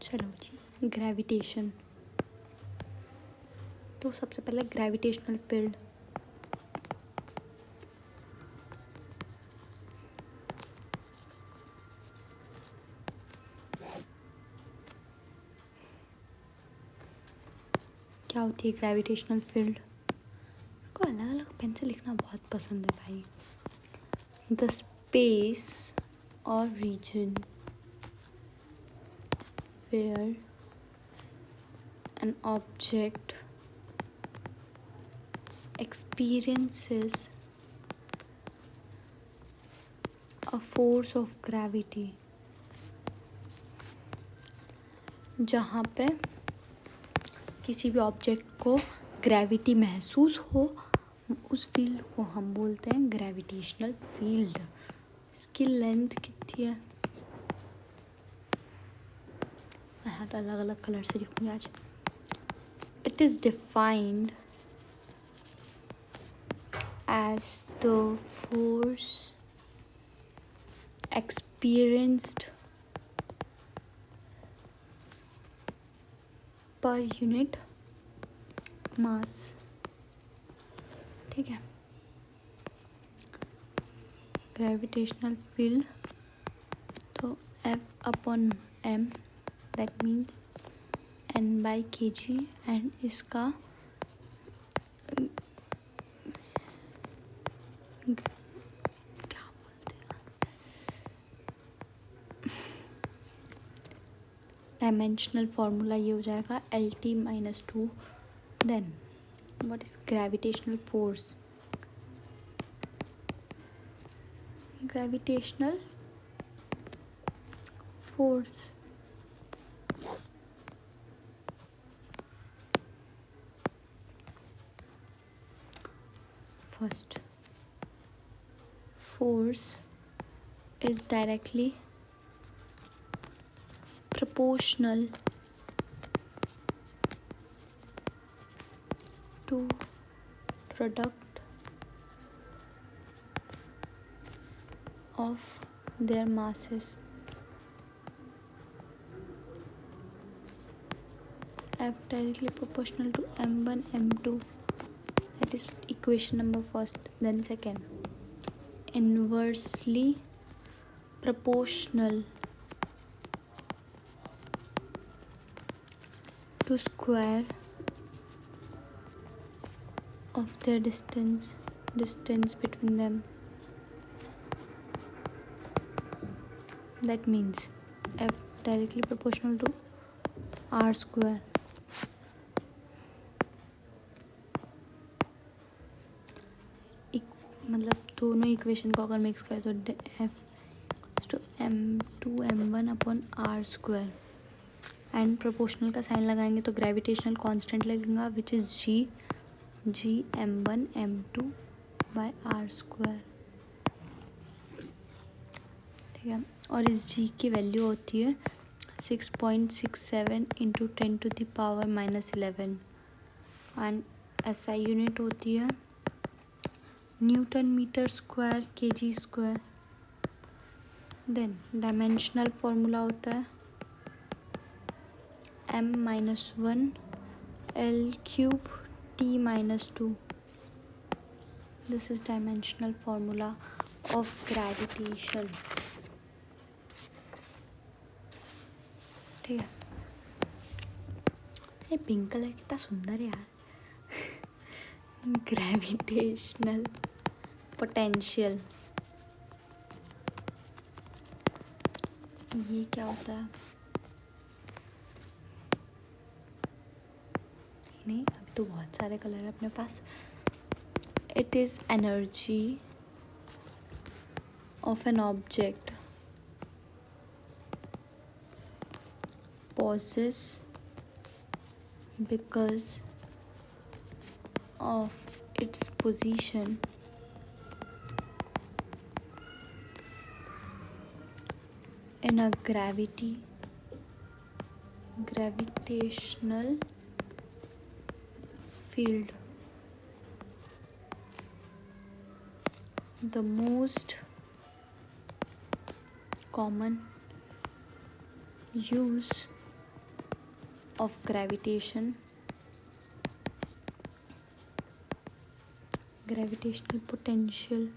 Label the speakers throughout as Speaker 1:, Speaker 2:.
Speaker 1: चलो जी, ग्रेविटेशन। तो सबसे पहले ग्रेविटेशनल फील्ड। क्या होती है ग्रेविटेशनल फील्ड? को अलग अलग पेन से लिखना बहुत पसंद है भाई। द स्पेस और reason where an object experiences a force of gravity, जहाँ पे किसी भी ऑब्जेक्ट को ग्रेविटी महसूस हो, उस फील्ड को हम बोलते हैं ग्रेविटेशनल फील्ड। इसकी लेंथ कितनी है? मैं हर अलग अलग कलर से लिखूँगी आज। It is defined as the force experienced per unit mass। ठीक है, ग्रेविटेशनल फील्ड तो F/m, that means N/kg, and इसका क्या बोलते हैं, डायमेंशनल फॉर्मूला ये हो जाएगा Lt-2। Then what is gravitational force? Gravitational force first, force is directly proportional to product of their masses। F directly proportional to m1 m2, that is equation number first. Then second, inversely proportional to square of their distance between them, that means F directly proportional to r square। मतलब दोनों equation को अगर mix करें तो F to m2m1/r², and proportional का sign लगाएंगे तो gravitational constant लगेगा विच इज़ g m1m2/r²। ठीक है, और इस g की वैल्यू होती है 6.67 इंटू 10⁻⁻11, एंड SI यूनिट होती है newton metre square kg square. Then dimensional formula होता है m-1 L³ T-2। This is dimensional formula of gravitation. ठीक है, ये पिंक कलर कितना सुंदर है यार। ग्रेविटेशनल पोटेंशियल, ये क्या होता है? नहीं, अभी तो बहुत सारे कलर है अपने पास। It is energy of an object possess because of its position in a gravitational field. The most common use of gravitation, gravitational potential,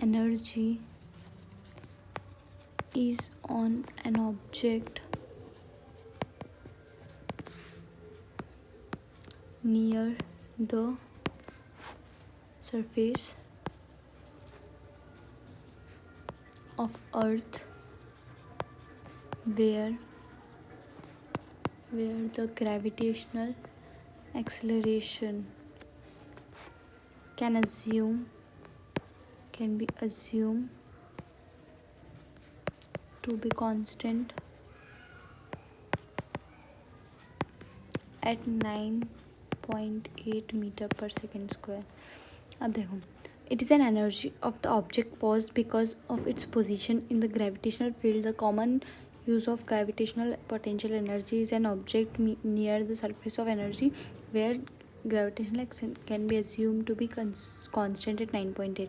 Speaker 1: energy is on an object near the surface of Earth where the gravitational acceleration can be assumed to be constant at 9.8 meter per second square. अब देखो, it is an energy of the object paused because of its position in the gravitational field. The common use of gravitational potential energy is an object near the surface of energy where gravitational can be assumed to be constant at 9.8.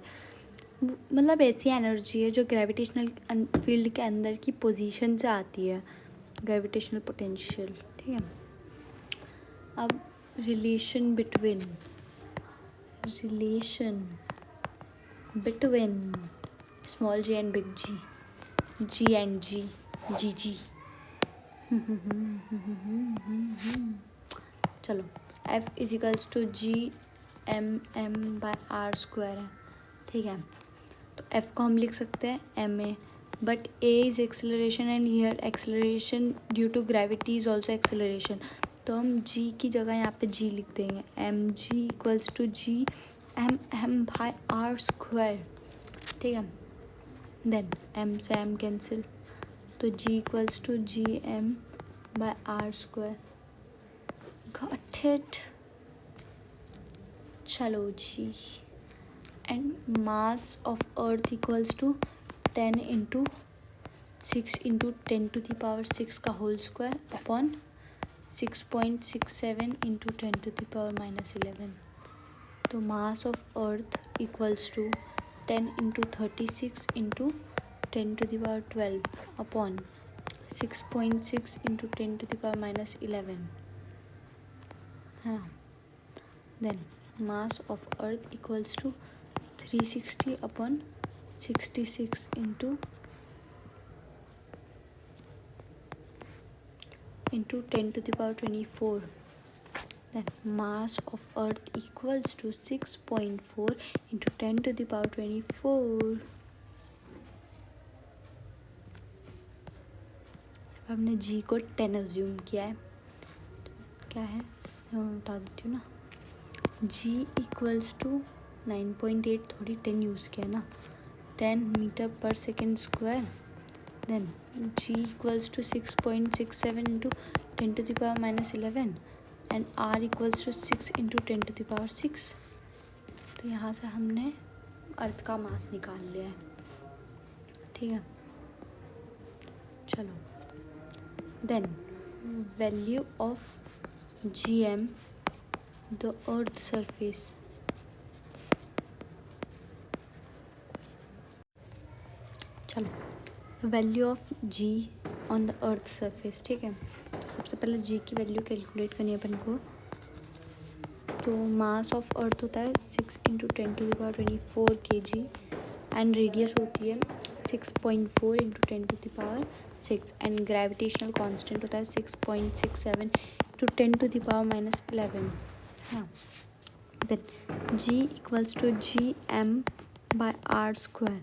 Speaker 1: मतलब ऐसी energy है जो gravitational field के अंदर की position से आती है, ग्रेविटेशनल पोटेंशियल. ठीक है. अब relation between small G and big G, G and G, G G. चलो, F is equals to G M M by R square है. ठीक है. तो F को हम लिख सकते हैं m a, but a is acceleration and here acceleration due to gravity is also acceleration. तो हम जी की जगह यहाँ पे जी लिख देंगे. M G equals to G M M by R square. ठीक है. देन एम से एम कैंसिल, तो G equals to G M by R square. Got it. चलो जी. And mass of earth equals to 10 into 6 into 10 to the power 6 का whole square upon 6.67 into 10 to the power -11. तो mass of earth equals to 10 into 36 into 10 to the power 12 upon 6.6 into 10 to the power -11. हाँ. Then mass of earth equals to 360 upon 66 into 10 to the power 24. Then mass of earth equals to 6.4 into 10 to the power 24. हमने g को 10 assume किया है. क्या है मैं बता देती हूँ ना. g इक्वल्स टू 9.8 थोड़ी 10 यूज़ किया ना. 10 मीटर पर second square. Then g equals to 6.67 into 10 to the power -11 and r equals to 6 into 10 to the power 6. तो यहाँ से हमने अर्थ का मास निकाल लिया है. ठीक है. चलो. Then value of gm the earth surface. चलो, value of G on the earth surface. ठीक है. तो सबसे पहले जी की वैल्यू कैलकुलेट करनी है अपन को. तो मास ऑफ अर्थ होता है 6 into 10 to the power 24 kg and radius होती है 6.4 into 10 to the power 6 and gravitational constant होता है 6.67 इंटू 10 टू द पावर -11. हाँ. Then G equals to G M by R square.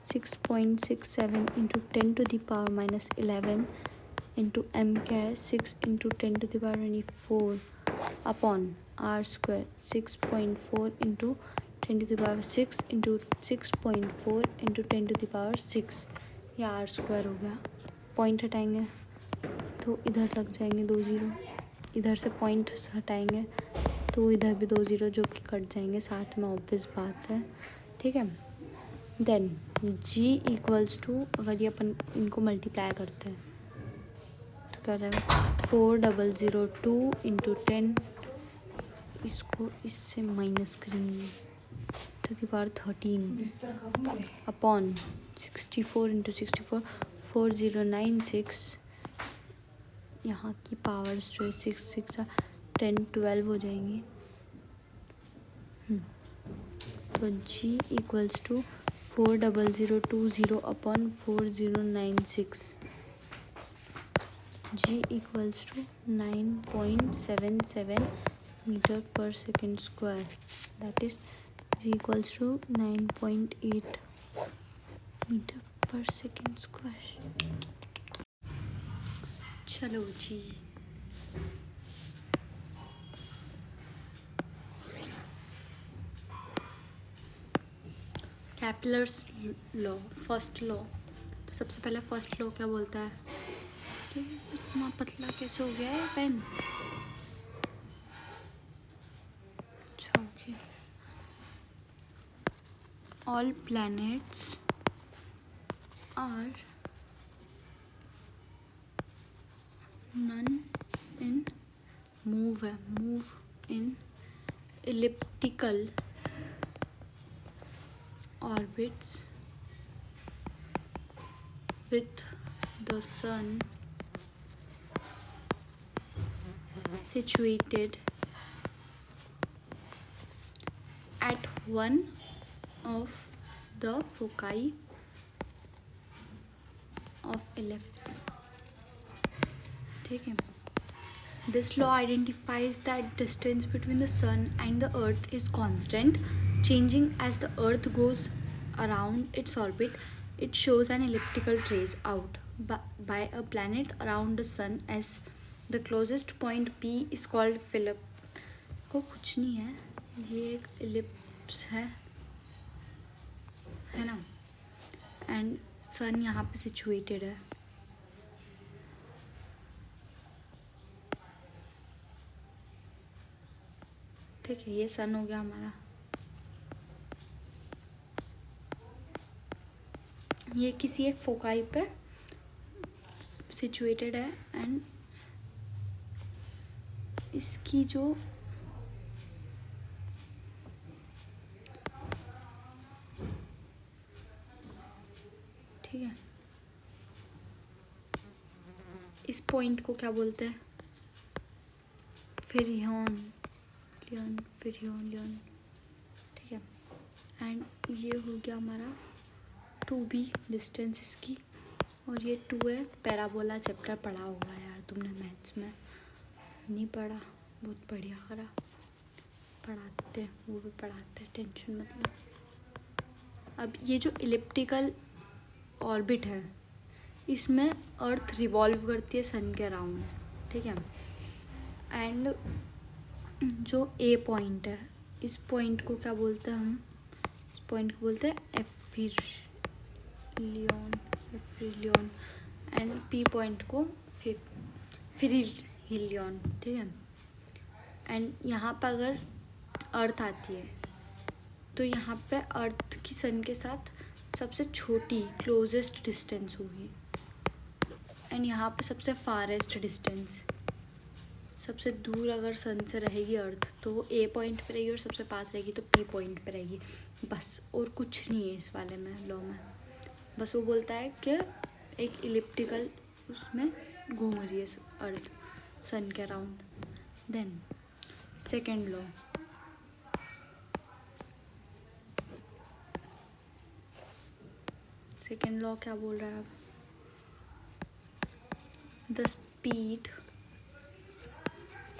Speaker 1: 6.67 into 10 to the power -11 into M क्या है 6 into 10 to the power 24 upon R square 6.4 into 10 to the power 6 into 6.4 into 10 to the power 6. या are square हो गया. Point हटाएंगे तो इधर लग जाएंगे 2 ज़ीरो. इधर से पॉइंट हटाएंगे तो इधर भी 2 ज़ीरो जो कि कट जाएंगे साथ में. ऑब्वियस बात है. ठीक है. देन g इक्वल्स टू अगर ये अपन इनको मल्टीप्लाई करते हैं तो क्या रहेगा 4002 इंटू 10. इसको इससे माइनस करेंगे to the power 13 upon 64 into 64 4096, यहाँ की पावर्स जो है 6 6 10 12 हो जाएंगी। तो g equals to 40020 upon 4096, g equals to 9.77 metre पर second square, that is g equals to 9.8 metre पर सेकेंड स्क्वायर। चलो जी, कैपलर्स लॉ, फर्स्ट लॉ। तो सबसे पहले फर्स्ट लॉ क्या बोलता है कि इतना पतला कैसे हो गया है पेन। अच्छा okay, all planets are none in move in elliptical orbits with the sun situated at one of the foci of ellipse। ठीक है, this law identifies that distance between the sun and the earth is constant, changing as the earth goes around its orbit. It shows an elliptical trace out by a planet around the sun as the closest point P is called Philip। को कुछ नहीं है, ये एक ellipse है ना, and सन यहाँ पे सिचुएटेड है। ठीक है, ये सन हो गया हमारा। ये किसी एक फोकाई पे सिचुएटेड है एंड इसकी जो ठीक है, इस पॉइंट को क्या बोलते हैं, फिरियन लियोन। ठीक है, एंड ये हो गया हमारा 2b डिस्टेंस इसकी, और ये 2 है। पैराबोला चैप्टर पढ़ा होगा यार तुमने, मैथ्स में नहीं पढ़ा, बहुत बढ़िया करा, पढ़ाते वो भी पढ़ाते, टेंशन मतलब। अब ये जो इलिप्टिकल ऑर्बिट है, इसमें अर्थ रिवॉल्व करती है सन के अराउंड। ठीक है, एंड जो ए पॉइंट है, इस पॉइंट को क्या बोलते हैं हम, इस पॉइंट को बोलते हैं एफिलियन, एंड पी पॉइंट को फिरिलियन। ठीक है, एंड यहाँ पर अगर अर्थ आती है तो यहाँ पे अर्थ की सन के साथ सबसे छोटी क्लोजेस्ट डिस्टेंस होगी, एंड यहाँ पे सबसे फारेस्ट डिस्टेंस, सबसे दूर अगर सन से रहेगी अर्थ तो वो ए पॉइंट पे रहेगी, और सबसे पास रहेगी तो पी पॉइंट पे रहेगी। बस, और कुछ नहीं है इस वाले में, लॉ में। बस वो बोलता है कि एक इलिप्टिकल उसमें घूम रही है अर्थ सन के around. Then second law, second law क्या बोल रहा है अब, the speed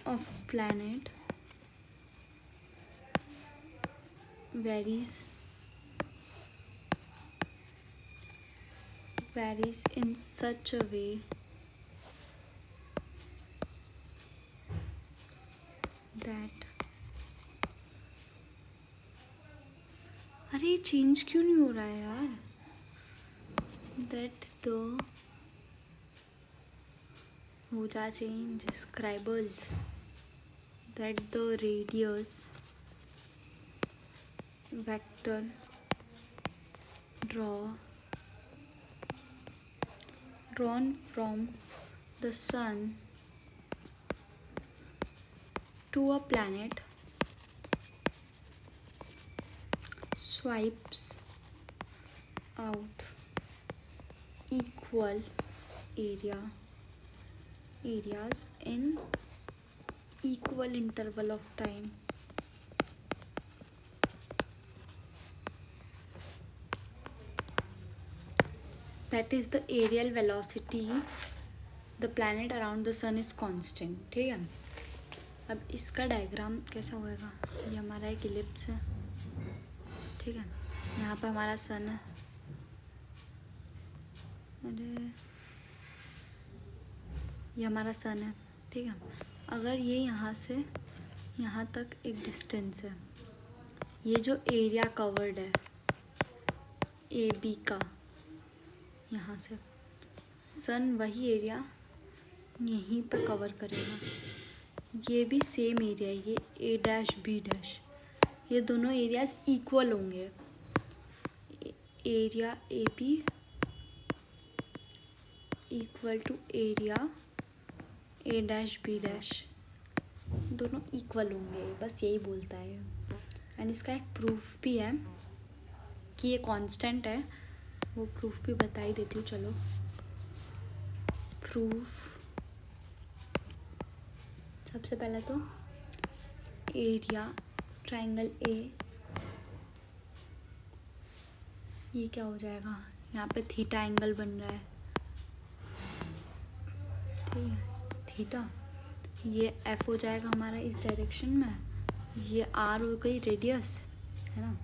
Speaker 1: of planet varies in such a way that, अरे चेंज क्यों नहीं हो रहा है यार, that the हो जा change scribbles, that the radius vector drawn from the sun to a planet swipes out equal equal areas in equal interval of time. That is the aerial velocity the planet around the sun is constant. ठीक है, अब इसका diagram कैसा होएगा, ये हमारा एक ellipse है, ठीक है, यहाँ पे हमारा सन है, अरे ये हमारा सन है, ठीक है। अगर ये यहाँ से यहाँ तक एक डिस्टेंस है, ये जो एरिया कवर्ड है ए बी का, यहाँ से सन वही एरिया यहीं पे कवर करेगा, ये भी सेम एरिया है, ये ए डैश बी डैश, ये दोनों एरियाज इक्वल होंगे, area A B equal to area A dash B dash, दोनों इक्वल होंगे, बस यही बोलता है। एंड इसका एक प्रूफ भी है कि ये कांस्टेंट है, वो प्रूफ भी बता ही देती हूँ, चलो। प्रूफ, सबसे पहले तो एरिया ट्राइंगल ए, ये क्या हो जाएगा, यहाँ पे थीटा एंगल बन रहा है, ठीक है, थीटा, ये एफ हो जाएगा हमारा इस डायरेक्शन में, ये आर हो गई रेडियस, है ना,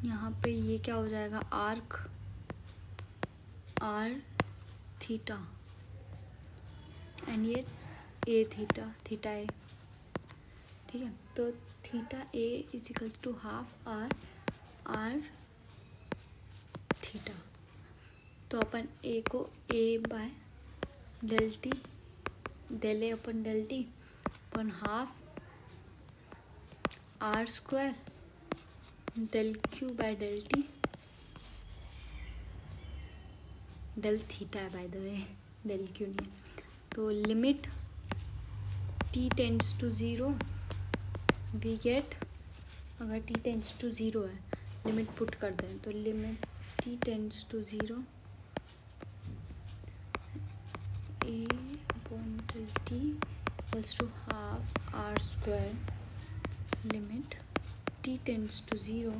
Speaker 1: यहाँ पे ये क्या हो जाएगा आर्क, आर थीटा, एंड ये ए थीटा, थीटा ए, ठीक है। तो theta A is equal to half R, R theta, तो अपन ए को A by del T, del A upon del T upon half R square del Q by del T, del theta है by the way, del Q नहीं है। तो limit t tends to zero we get, अगर t tends to zero है, limit put कर दें तो limit t tends to zero a upon del T equals to half R square, limit t tends to zero,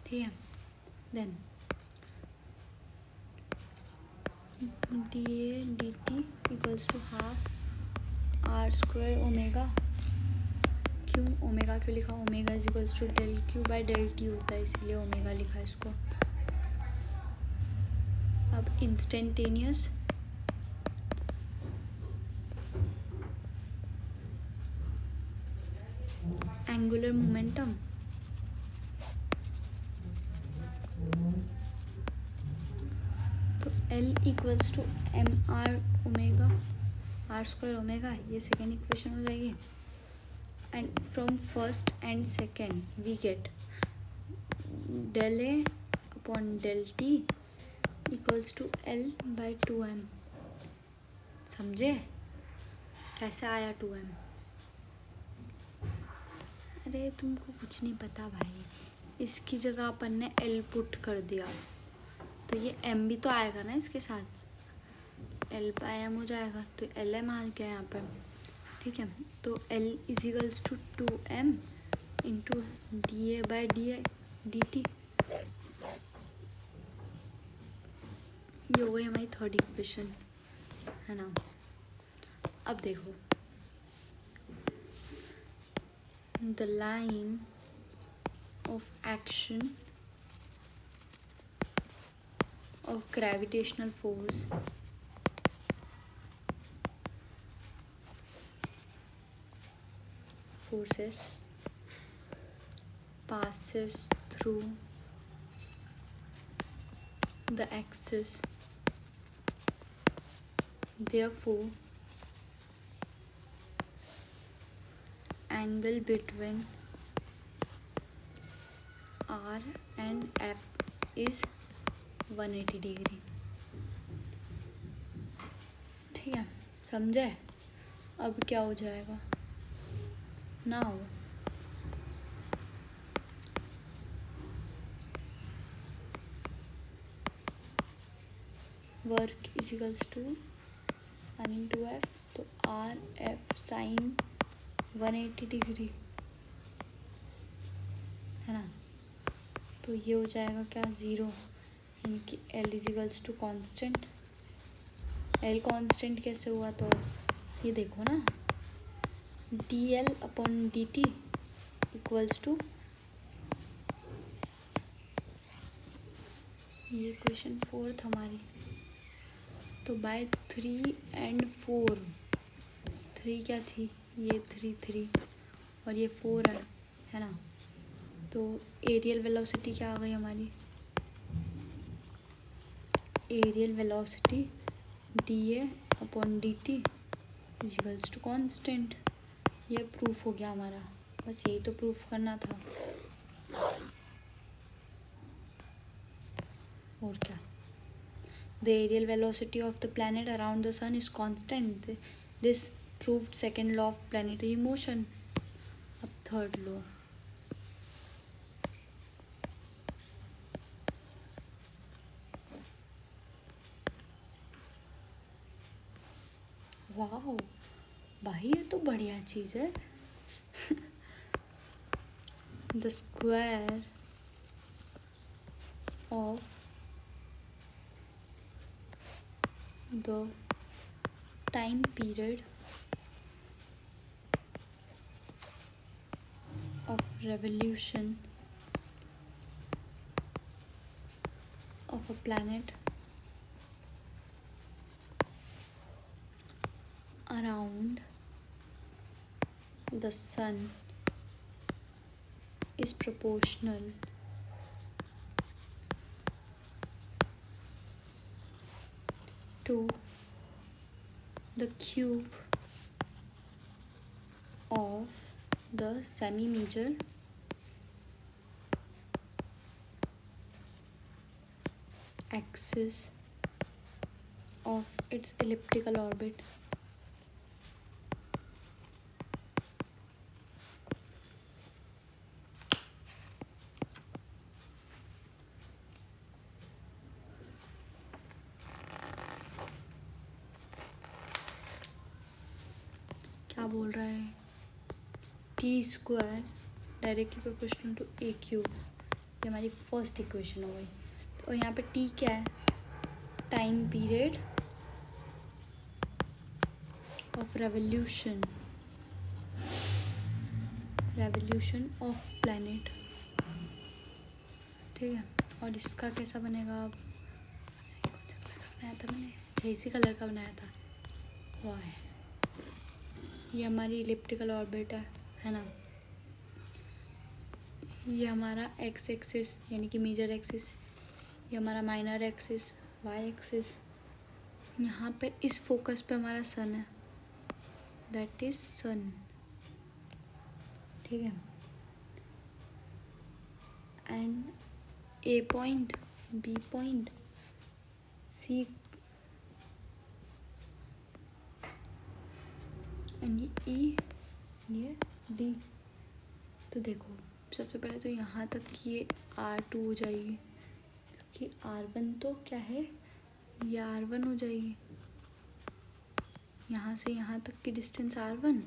Speaker 1: ठीक है, then D A D T equals to half R square omega, क्यों omega क्यों लिखा, omega is equals to del Q by del T होता है, इसीलिए omega लिखा इसको। अब इंस्टेंटेनियस एंगुलर मोमेंटम, तो L equals to M R omega, R square omega, ये सेकेंड इक्वेशन हो जाएगी। And from first and second we get del A upon del T equals to L by two M, समझे कैसे आया to M, अरे तुमको कुछ नहीं पता भाई, इसकी जगह अपन ने एल पुट कर दिया, तो ये एम भी तो आएगा ना इसके साथ, एल बाई एम हो जाएगा, तो एल एम आ गया यहाँ पे, ठीक है। तो L is equals to two M into D A by D I D T, ये हो गई हमारी थर्ड इक्वेशन, है ना। अब देखो the line of action of gravitational force forces passes through the axis, therefore angle between R and F is 180 degree, ठीक है, समझे। अब क्या हो जाएगा, now work is equals to R into F, तो आर एफ साइन 180 डिग्री है ना। तो ये हो जाएगा क्या, 0, यानी कि L is equals to constant. L constant कैसे हुआ, तो ये देखो ना, D L upon D T equals to, ये क्वेश्चन 4 हमारी, तो बाय 3 and 4, 3 क्या थी, ये 3 और ये 4 है ना। तो एरियल वेलोसिटी क्या आ गई हमारी, aerial velocity D A upon D T equals to constant. ये प्रूफ हो गया हमारा, बस यही तो प्रूफ करना था, और क्या। The aerial velocity of the planet around the sun is constant, this proved second law of planetary motion. अब थर्ड लॉ, वाह भाई ये तो बढ़िया चीज़ है। The square of the time period of revolution of a planet around the sun is proportional to the cube of the semi-major axis of its elliptical orbit. क्या बोल रहा है, T square directly proportional to A cube, ये हमारी first equation हो गई। और यहाँ पे टी क्या है, time period of revolution of planet, ठीक है। और इसका कैसा बनेगा, अब बनाया था मैंने, इसी कलर का बनाया था, वो है, ये हमारी इलिप्टिकल ऑर्बिट है ना। ये हमारा एक्स एक्सिस यानी कि मेजर एक्सिस, ये हमारा माइनर एक्सिस वाई एक्सिस। यहाँ पे इस फोकस पे हमारा सन है, दैट इज सन, ठीक है। And A point, B point, C and E, ये डी। तो देखो सबसे पहले तो यहाँ तक की ये R2 हो जाएगी, क्योंकि R1 तो क्या है, ये R1 हो जाएगी। यहाँ से यहाँ तक की डिस्टेंस R1,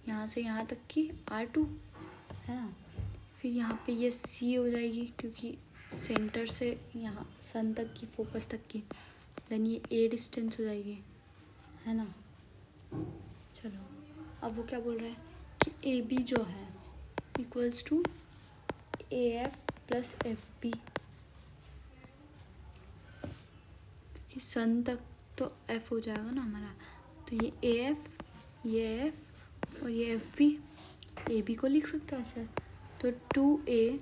Speaker 1: यहाँ से यहाँ तक की R2 है ना। फिर यहाँ पे ये C हो जाएगी, क्योंकि सेंटर से यहाँ सन तक की, फोकस तक की, देन ये A डिस्टेंस हो जाएगी, है ना। चलो अब वो क्या बोल रहा है कि AB जो है equals to AF plus FB, क्योंकि सन तक तो F हो जाएगा ना हमारा, तो ये AF, ये F और ये FB, AB को लिख सकते हैं ऐसे। तो 2A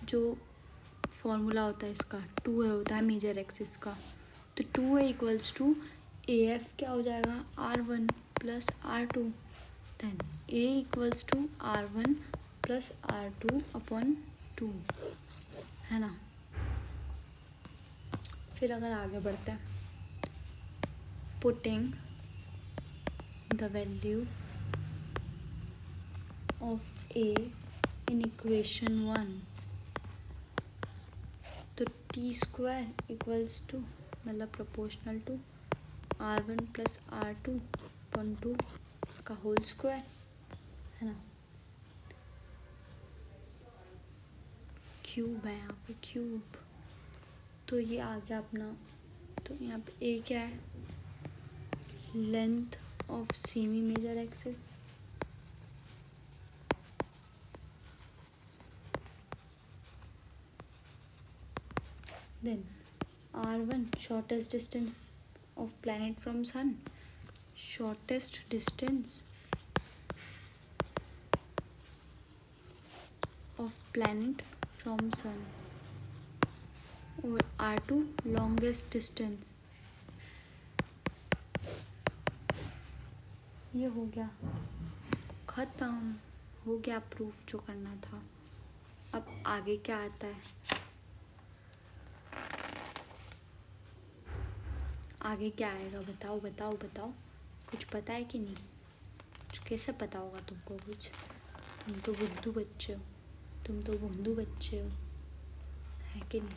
Speaker 1: जो फॉर्मूला होता है इसका, 2A होता है मेजर एक्सिस का, तो 2A इक्वल्स टू AF क्या हो जाएगा, R1 plus R2, then A equals to R1 plus R2 upon 2, है ना। फिर अगर आगे बढ़ते हैं, putting the value of A in equation 1, तो टी स्क्वायर इक्वल्स टू मतलब proportional to R1 plus R2 upon 2 का होल स्क्वायर, है ना। क्यूब है यहाँ पे, क्यूब। तो ये आ गया अपना। तो यहाँ पे ए क्या है, length of semi major axis, then R1 shortest distance of planet from sun, shortest distance of planet from sun, और R2 longest distance। ये हो गया, खत्म हो गया प्रूफ जो करना था। अब आगे क्या आता है, आगे क्या आएगा, बताओ बताओ बताओ, कुछ पता है कि नहीं? कुछ कैसे पता होगा तुमको कुछ? तुम तो बुद्धू बच्चे हो, तुम तो भोंदू बच्चे हो, है कि नहीं?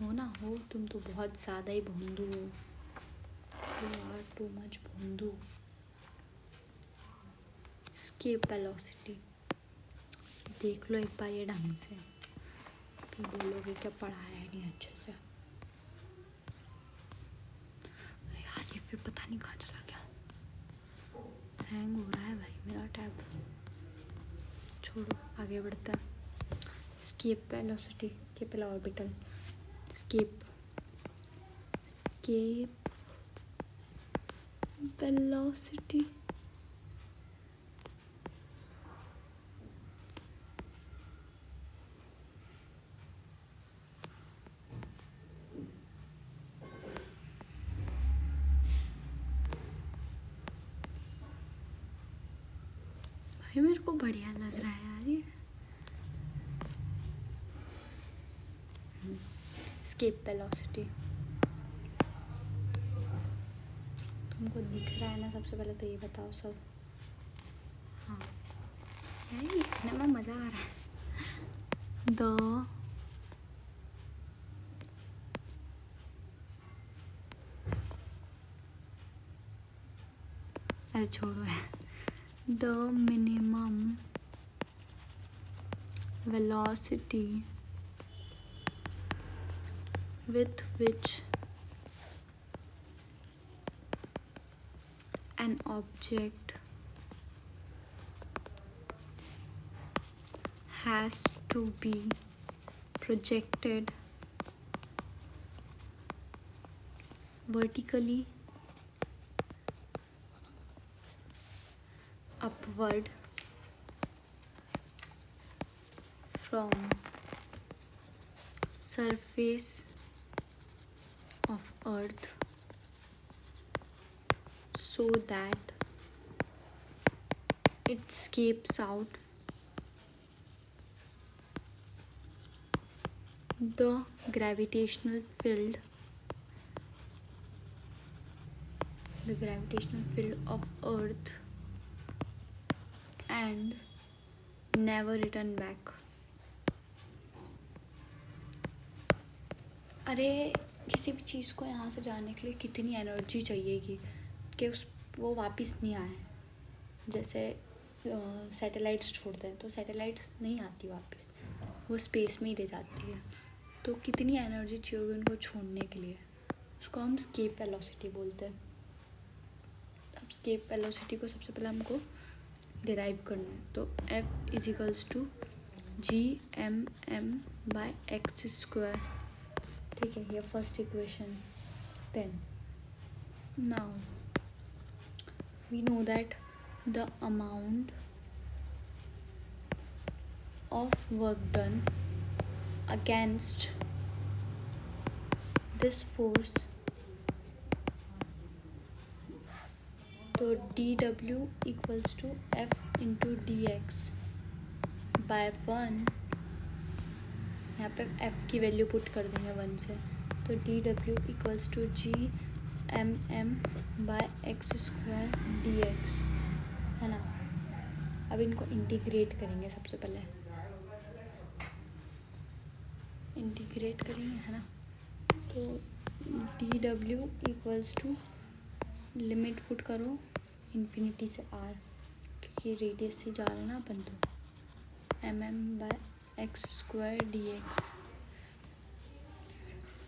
Speaker 1: हो ना, हो, तुम तो बहुत ज़्यादा ही भोंदू हो, यू आर टू मच भोंदू। एस्केप वेलोसिटी देख लो एक बार ये ढंग से, फिर बोलोगे क्या पढ़ाया है नहीं अच्छे से। अरे यार ये फिर पता नहीं कहाँ चला गया, हैंग हो रहा है भाई मेरा टैब। छोड़ो, आगे बढ़ते हैं। Escape velocity, Caple orbital, escape velocity. भाई मेरे को बढ़िया लग रहा है यार ये। एस्केप वेलोसिटी तुमको दिख रहा है ना? सबसे पहले तो ये बताओ सब। हाँ यार लिखने में मज़ा आ रहा है। अरे छोड़ो है। The minimum velocity with which an object has to be projected vertically upward from surface of earth so that it escapes out the gravitational field of earth and never return back। अरे किसी भी चीज़ को यहाँ से जाने के लिए कितनी एनर्जी चाहिएगी कि वो वापस नहीं आए। जैसे सैटेलाइट्स छोड़ते हैं तो सैटेलाइट्स नहीं आती वापस, वो स्पेस में ही रह जाती है। तो कितनी एनर्जी चाहिए उनको छोड़ने के लिए, उसको हम एस्केप वेलोसिटी बोलते हैं। अब एस्केप वेलोसिटी को सबसे पहले हमको डिराइव करना है। तो F is equals to gmm/x²। ठीक है, ये first equation. Then now we know that the amount of work done against this force, तो dW equals to F into dx by 1। यहाँ पे F की वैल्यू पुट कर देंगे 1 से, तो dW equals to gmm/x² dx, है ना। अब इनको इंटीग्रेट करेंगे, सबसे पहले इंटीग्रेट करेंगे, है ना। तो dw equals to limit put करो इन्फिनिटी से r, क्योंकि रेडियस से जा रहे हैं ना अपन, तो mm/x² dx।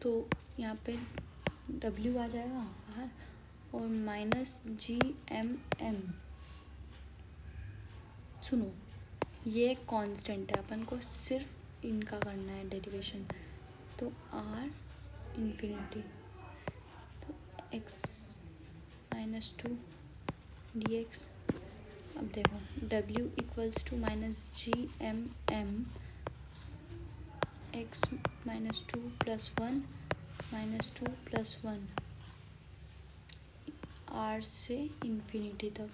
Speaker 1: तो यहाँ पे w आ जाएगा बाहर और -gmm। सुनो, ये एक कांस्टेंट है, अपन को सिर्फ इनका करना है डेरिवेशन। तो r इन्फिनिटी, तो x-2 dx। अब देखो w equals to -gmm x-2 + 1 -2 + 1 r से इन्फिनिटी तक।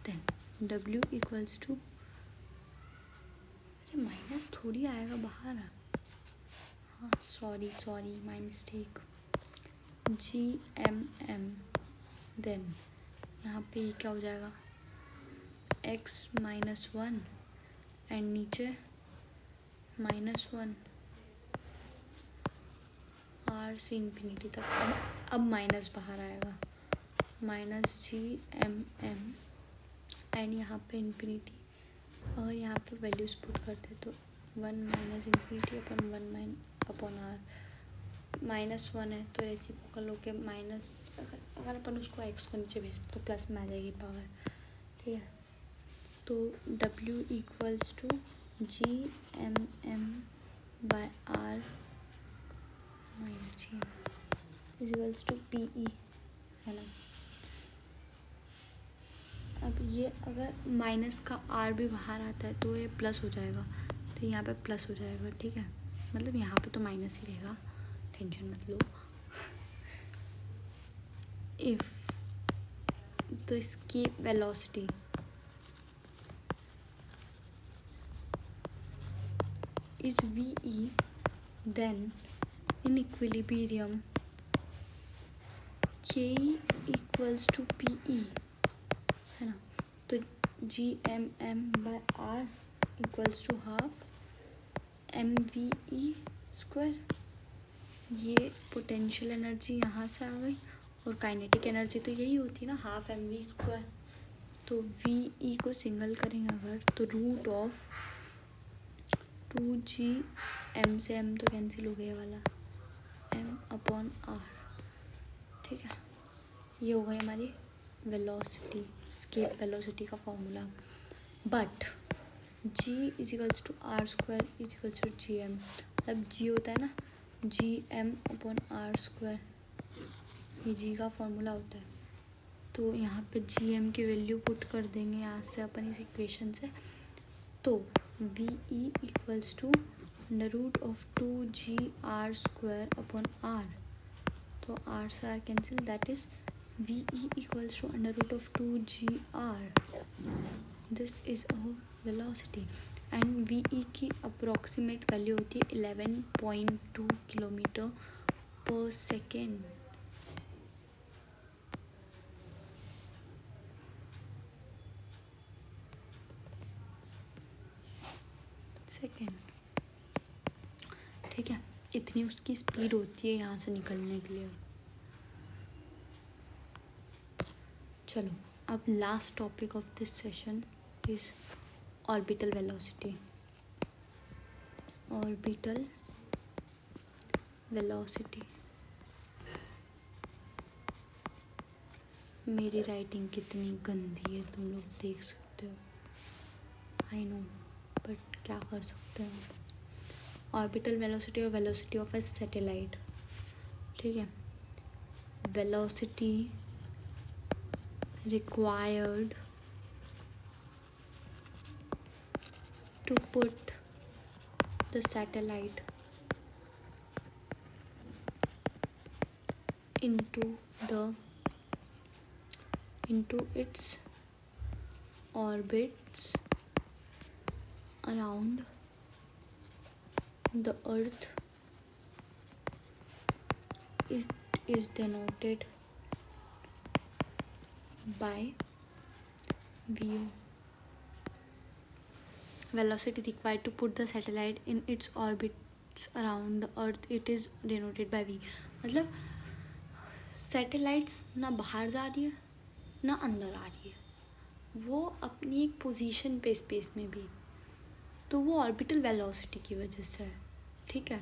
Speaker 1: देन w इक्वल्स टू, अरे माइनस थोड़ी आएगा बाहर, हाँ सॉरी माई मिस्टेक, gmm। देन यहाँ पे ये क्या हो जाएगा, x-1 एंड नीचे -1 r से इन्फिनिटी तक। अब माइनस बाहर आएगा, -gmm एंड यहाँ पे इन्फिनिटी। और यहाँ पे वैल्यूज पुट करते तो 1 - इन्फिनिटी अपन 1 अपॉन r, -1 है तो रेसिप्रोकल होके माइनस, अगर अपन उसको x को नीचे भेजते तो प्लस में आ जाएगी पावर, ठीक है। तो w equals to gmm/r -gm equals to pe, है ना। अब ये अगर माइनस का r भी बाहर आता है तो ये प्लस हो जाएगा, तो यहाँ पे प्लस हो जाएगा, ठीक है। मतलब यहाँ पे तो माइनस ही रहेगा, टेंशन मत लो। इफ तो इसकी velocity is ve, then in equilibrium ke equals to pe, है ना। तो gmm/r equals to half mve²। ये पोटेंशियल एनर्जी यहाँ से आ गई, और काइनेटिक एनर्जी तो यही होती है ना, हाफ mv²। तो ve को सिंगल करेंगे अगर, तो √2gm से m तो कैंसिल हो गया वाला, m/r, ठीक है। ये हो गई हमारी वेलोसिटी, स्केप वेलोसिटी का formula. But g equals to r² equals to gm, मतलब g होता है ना gm/r², ये g का फॉर्मूला होता है। तो यहाँ पे gm की वैल्यू पुट कर देंगे यहाँ से अपन इस इक्वेशन से। तो ve इक्वल्स टू √2gr²/r, तो r से r cancel, that is ve equals to √2gr। This is our velocity and ve की अप्रॉक्सीमेट वैल्यू होती है 11.2 km/s। सेकेंड, ठीक है। इतनी उसकी स्पीड होती है यहाँ से निकलने के लिए। चलो अब last topic of this session is orbital velocity. Orbital velocity, मेरी राइटिंग कितनी गंदी है तुम लोग देख सकते हो, आई नो, बट क्या कर सकते हो। ऑर्बिटल वेलोसिटी और वेलोसिटी ऑफ ए सैटेलाइट, ठीक है। Velocity required to put the satellite into its orbits around the earth is denoted by vu। velocity required to put the satellite in its orbits satellites around the earth, it is denoted by V. मतलब satellites ना बाहर जा रही है ना अंदर आ रही है, वो अपनी एक पोजीशन पे स्पेस में भी, तो वो ऑर्बिटल वेलोसिटी की वजह से है, ठीक है।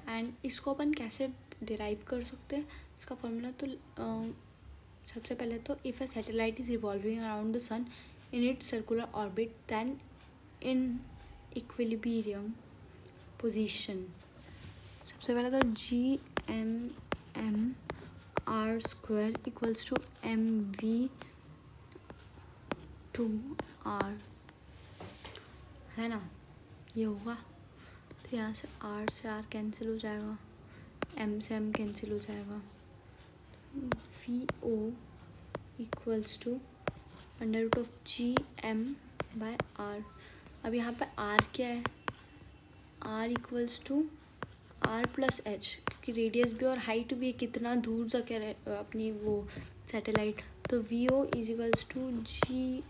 Speaker 1: एंड इसको अपन कैसे डिराइव कर सकते हैं, इसका फॉर्मूला तो सबसे पहले तो if a satellite is revolving around the sun in its circular orbit then in equilibrium position, सबसे पहले तो G(m)(r)² इक्वल्स टू mv/r है ना, ये होगा। तो यहाँ से R से R कैंसिल हो जाएगा, M से M कैंसिल हो जाएगा, VO इक्वल्स टू √(Gm/r). अब यहाँ पे R क्या है, R इक्वल्स टू R+H, क्योंकि रेडियस भी और हाइट भी कितना दूर तक है अपनी वो सैटेलाइट, तो VO is equals to Gm/r+H,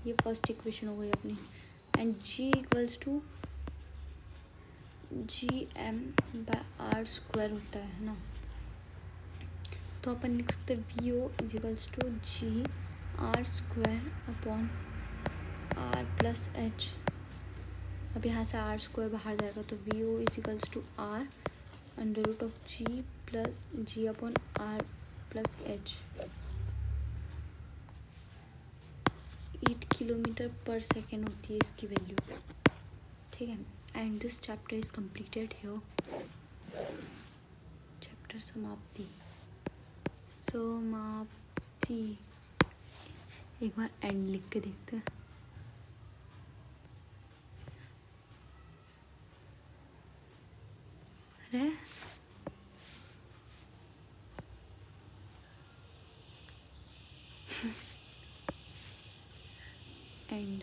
Speaker 1: ये फर्स्ट इक्वेशन हो गई अपनी। And G equals to Gm/r² होता है ना, तो अपन लिख सकते हैं VO is equals to Gr²/r+H। अब यहाँ से R² बाहर जाएगा तो VO is equals to R√G/G/r+H। 8 km/s होती है इसकी वैल्यू, ठीक है। And this chapter is completed here, chapter समाप्ति। एक बार एंड लिख के देखते हैं। अरे एंड,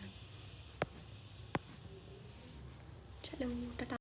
Speaker 1: चलो टाटा।